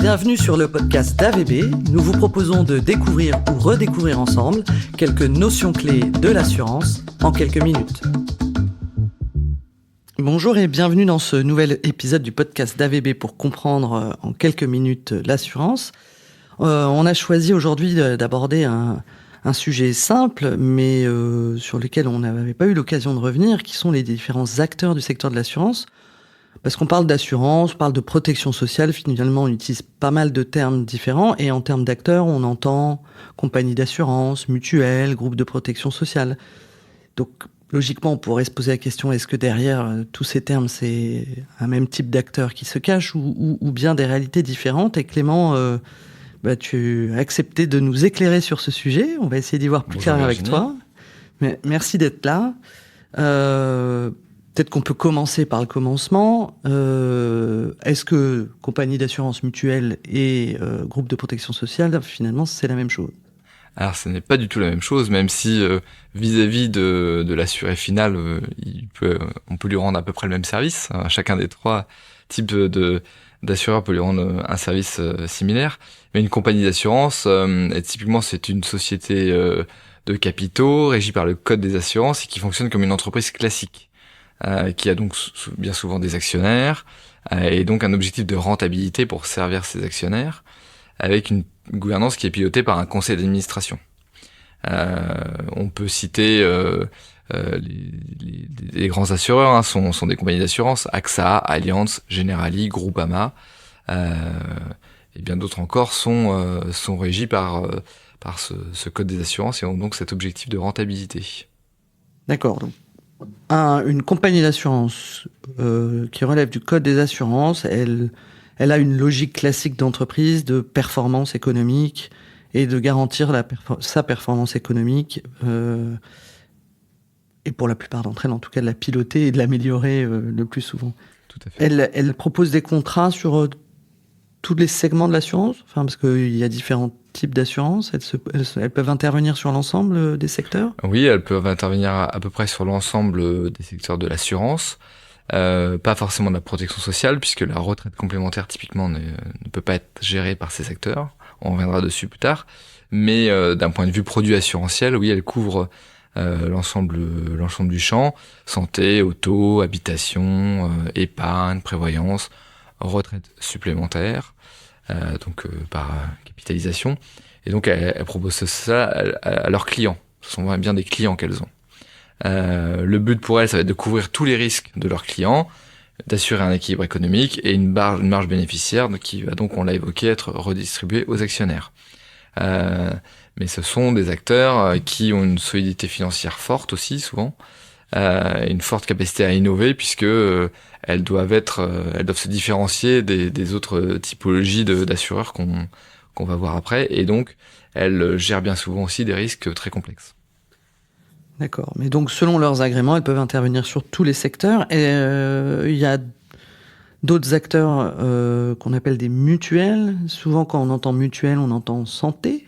Bienvenue sur le podcast d'AVB. Nous vous proposons de découvrir ou redécouvrir ensemble quelques notions clés de l'assurance en quelques minutes. Bonjour et bienvenue dans ce nouvel épisode du podcast d'AVB pour comprendre en quelques minutes l'assurance. On a choisi aujourd'hui d'aborder un sujet simple, mais sur lequel on n'avait pas eu l'occasion de revenir, qui sont les différents acteurs du secteur de l'assurance. Parce qu'on parle d'assurance, on parle de protection sociale, finalement on utilise pas mal de termes différents, et en termes d'acteurs, on entend compagnie d'assurance, mutuelle, groupe de protection sociale. Donc logiquement, on pourrait se poser la question, est-ce que derrière tous ces termes, c'est un même type d'acteur qui se cache, ou bien des réalités différentes? Et Clément, tu as accepté de nous éclairer sur ce sujet. On va essayer d'y voir plus clair avec toi. Mais merci d'être là. Peut-être qu'on peut commencer par le commencement. Est-ce que compagnie d'assurance mutuelle et groupe de protection sociale, finalement, c'est la même chose? Alors, ce n'est pas du tout la même chose, même si vis-à-vis de l'assuré final, on peut lui rendre à peu près le même service. Chacun des trois types d'assureurs peut lui rendre un service similaire. Mais une compagnie d'assurance, typiquement, c'est une société de capitaux régie par le Code des assurances et qui fonctionne comme une entreprise classique. Qui a donc bien souvent des actionnaires, et donc un objectif de rentabilité pour servir ses actionnaires, avec une gouvernance qui est pilotée par un conseil d'administration. On peut citer les grands assureurs, sont des compagnies d'assurance, AXA, Allianz, Generali, Groupama, et bien d'autres encore sont régis par ce code des assurances et ont donc cet objectif de rentabilité. D'accord, donc une compagnie d'assurance qui relève du code des assurances, elle a une logique classique d'entreprise, de performance économique et de garantir sa performance économique, et pour la plupart d'entre elles, en tout cas, de la piloter et de l'améliorer le plus souvent. Tout à fait. Elle propose des contrats sur tous les segments de l'assurance, parce qu'il y a différents types d'assurance. Elles peuvent intervenir sur l'ensemble des secteurs? Oui, elles peuvent intervenir à peu près sur l'ensemble des secteurs de l'assurance. Pas forcément de la protection sociale, puisque la retraite complémentaire, typiquement, ne peut pas être gérée par ces secteurs. On reviendra dessus plus tard. Mais d'un point de vue produit assurantiel, oui, elle couvre l'ensemble du champ. Santé, auto, habitation, épargne, prévoyance, retraite supplémentaire, par capitalisation. Et donc, elles proposent ça à leurs clients. Ce sont bien des clients qu'elles ont. Le but pour elles, ça va être de couvrir tous les risques de leurs clients, d'assurer un équilibre économique et une marge bénéficiaire qui va donc, on l'a évoqué, être redistribuée aux actionnaires. Mais ce sont des acteurs qui ont une solidité financière forte aussi, souvent, une forte capacité à innover, puisque elles doivent se différencier des autres typologies d'assureurs qu'on va voir après, et donc elles gèrent bien souvent aussi des risques très complexes. D'accord, mais donc selon leurs agréments, elles peuvent intervenir sur tous les secteurs, et il y a d'autres acteurs qu'on appelle des mutuelles. Souvent quand on entend mutuelle, on entend santé.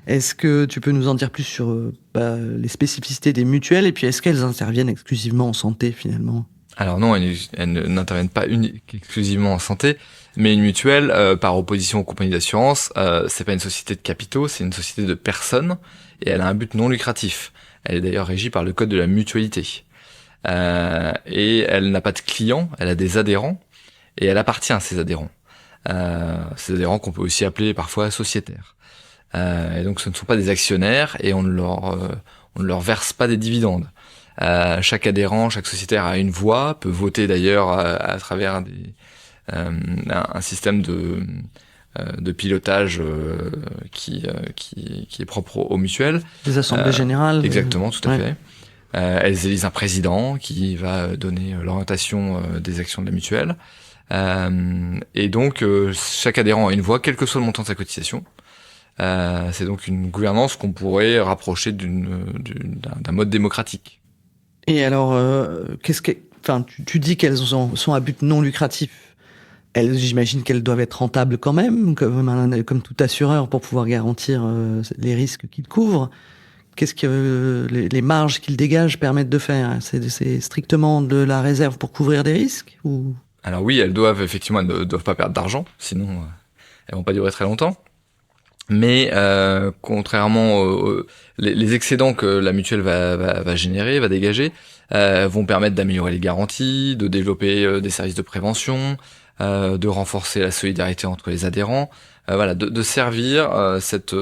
Est-ce que tu peux nous en dire plus sur les spécificités des mutuelles, et puis est-ce qu'elles interviennent exclusivement en santé finalement? Alors non, elles n'interviennent pas exclusivement en santé, mais une mutuelle, par opposition aux compagnies d'assurance, c'est pas une société de capitaux, c'est une société de personnes, et elle a un but non lucratif. Elle est d'ailleurs régie par le code de la mutualité. Et elle n'a pas de clients, elle a des adhérents, et elle appartient à ces adhérents. Ces adhérents qu'on peut aussi appeler parfois sociétaires. Et donc ce ne sont pas des actionnaires, et on ne leur verse pas des dividendes. Chaque adhérent, chaque sociétaire a une voix, peut voter d'ailleurs à travers un système de pilotage qui est propre aux mutuelles. Des assemblées générales. Exactement, tout à fait. Elles élisent un président qui va donner l'orientation des actions de la mutuelle. Et donc chaque adhérent a une voix, quel que soit le montant de sa cotisation. C'est donc une gouvernance qu'on pourrait rapprocher d'un mode démocratique. Et alors, tu dis qu'elles sont à but non lucratif. J'imagine qu'elles doivent être rentables quand même, comme tout assureur, pour pouvoir garantir les risques qu'ils couvrent. Qu'est-ce que les marges qu'ils dégagent permettent de faire? C'est strictement de la réserve pour couvrir des risques, ou Alors oui, elles doivent effectivement, elles ne doivent pas perdre d'argent, sinon elles vont pas durer très longtemps. Mais contrairement les excédents que la mutuelle va générer, va dégager, vont permettre d'améliorer les garanties, de développer des services de prévention, de renforcer la solidarité entre les adhérents, voilà, de servir cet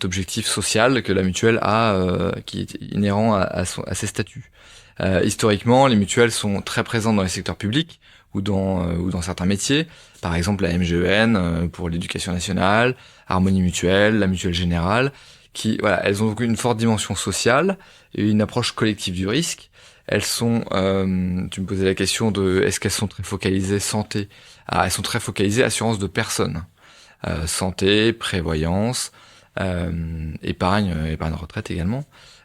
objectif social que la mutuelle a, qui est inhérent à ses statuts. Historiquement, les mutuelles sont très présentes dans les secteurs publics ou dans certains métiers. Par exemple, la MGEN pour l'éducation nationale, Harmonie Mutuelle, la Mutuelle Générale, qui, voilà, elles ont donc une forte dimension sociale et une approche collective du risque. Elles sont, tu me posais la question de, est-ce qu'elles sont très focalisées santé? Elles sont très focalisées assurance de personnes, santé, prévoyance, épargne retraite également.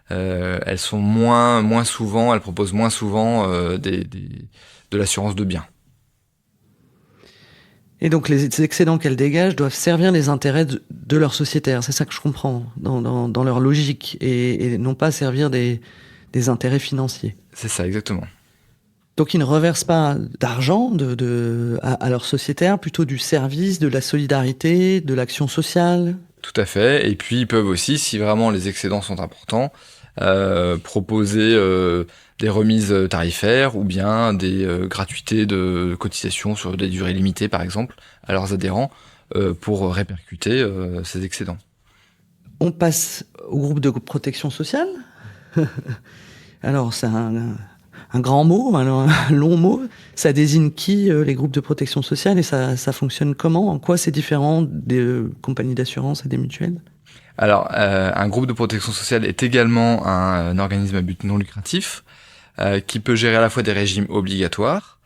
Elles sont moins souvent, elles proposent moins souvent de l'assurance de biens. Et donc les excédents qu'elles dégagent doivent servir les intérêts de leurs sociétaires, c'est ça que je comprends, dans leur logique, et non pas servir des intérêts financiers. C'est ça, exactement. Donc ils ne reversent pas d'argent à leurs sociétaires, plutôt du service, de la solidarité, de l'action sociale. Tout à fait, et puis ils peuvent aussi, si vraiment les excédents sont importants, proposer des remises tarifaires ou bien des gratuités de cotisation sur des durées limitées, par exemple, à leurs adhérents pour répercuter ces excédents. On passe au groupe de protection sociale. Alors, c'est un grand mot, un long mot. Ça désigne qui, les groupes de protection sociale, et ça fonctionne comment? En quoi c'est différent des compagnies d'assurance et des mutuelles? Alors, un groupe de protection sociale est également un organisme à but non lucratif qui peut gérer à la fois des régimes obligatoires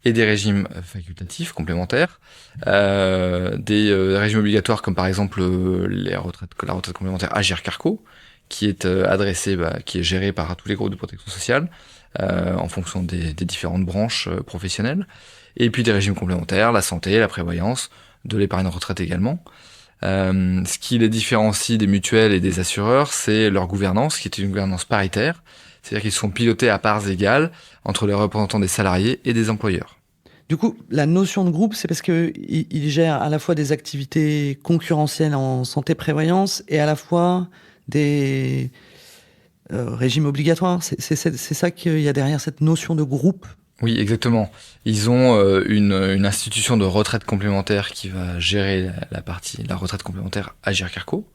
et des régimes facultatifs, complémentaires. Des régimes obligatoires comme par exemple la retraite complémentaire Agirc-Arrco, qui est qui est gérée par tous les groupes de protection sociale en fonction des différentes branches professionnelles. Et puis des régimes complémentaires, la santé, la prévoyance, de l'épargne retraite également. Ce qui les différencie des mutuelles et des assureurs, c'est leur gouvernance, qui est une gouvernance paritaire, c'est-à-dire qu'ils sont pilotés à parts égales entre les représentants des salariés et des employeurs. Du coup, la notion de groupe, c'est parce qu'ils gèrent à la fois des activités concurrentielles en santé-prévoyance et à la fois des régimes obligatoires. C'est ça qu'il y a derrière cette notion de groupe. Oui, exactement. Ils ont une institution de retraite complémentaire qui va gérer la retraite complémentaire Agirc-Arrco,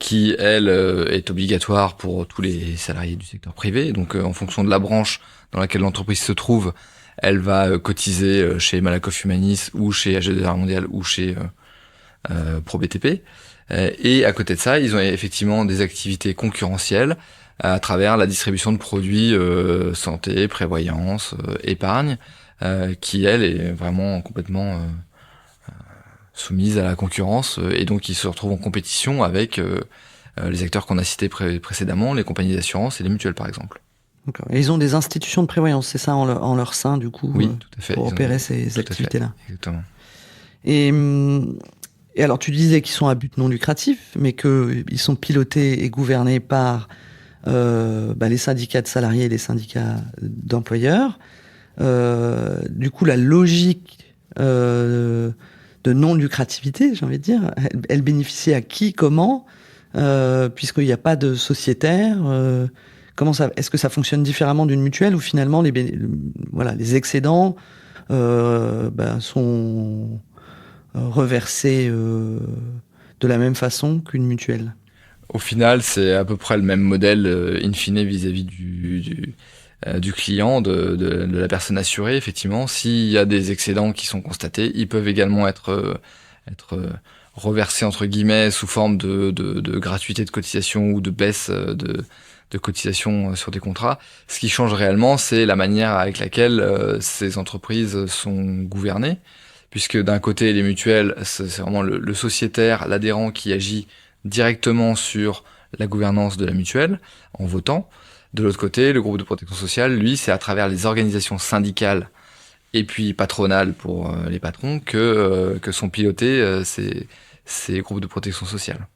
qui, elle, est obligatoire pour tous les salariés du secteur privé. Donc, en fonction de la branche dans laquelle l'entreprise se trouve, elle va cotiser chez Malakoff Humanis ou chez AG Mondial ou chez ProBTP. Et à côté de ça, ils ont effectivement des activités concurrentielles à travers la distribution de produits santé, prévoyance, épargne, qui, elle, est vraiment complètement soumise à la concurrence, et donc ils se retrouvent en compétition avec les acteurs qu'on a cités précédemment, les compagnies d'assurance et les mutuelles, par exemple. Et ils ont des institutions de prévoyance, c'est ça, en leur sein, du coup, oui, tout à fait. pour opérer ces activités-là. Exactement. Et alors, tu disais qu'ils sont à but non lucratif, mais qu'ils sont pilotés et gouvernés par les syndicats de salariés et les syndicats d'employeurs. Du coup, la logique de non-lucrativité, j'ai envie de dire, elle bénéficie à qui, comment, puisqu'il n'y a pas de sociétaire. Est-ce que ça fonctionne différemment d'une mutuelle, où finalement les excédents sont reversés de la même façon qu'une mutuelle? Au final, c'est à peu près le même modèle in fine vis-à-vis du client, de la personne assurée. Effectivement, s'il y a des excédents qui sont constatés, ils peuvent également être reversés entre guillemets sous forme de gratuité de cotisation ou de baisse de cotisation sur des contrats. Ce qui change réellement, c'est la manière avec laquelle ces entreprises sont gouvernées, puisque d'un côté, les mutuelles, c'est vraiment le sociétaire, l'adhérent qui agit directement sur la gouvernance de la mutuelle en votant. De l'autre côté, le groupe de protection sociale, lui, c'est à travers les organisations syndicales et puis patronales pour les patrons que sont pilotés ces groupes de protection sociale.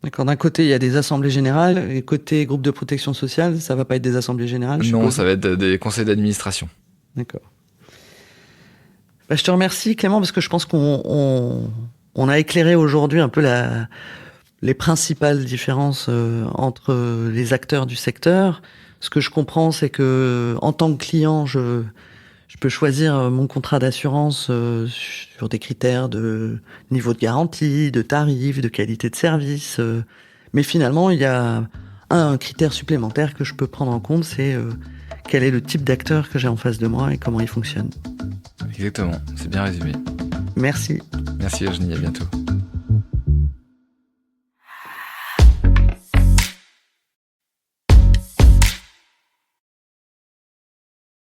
D'accord. D'un côté, il y a des assemblées générales, et côté groupe de protection sociale, ça va pas être des assemblées générales, je suppose. Non, ça va être des conseils d'administration. D'accord. Bah, je te remercie Clément parce que je pense qu'on a éclairé aujourd'hui un peu les principales différences entre les acteurs du secteur. Ce que je comprends, c'est que en tant que client, je peux choisir mon contrat d'assurance sur des critères de niveau de garantie, de tarif, de qualité de service. Mais finalement, il y a un critère supplémentaire que je peux prendre en compte, c'est quel est le type d'acteur que j'ai en face de moi et comment il fonctionne. Exactement, c'est bien résumé. Merci. Merci Virginie, à bientôt.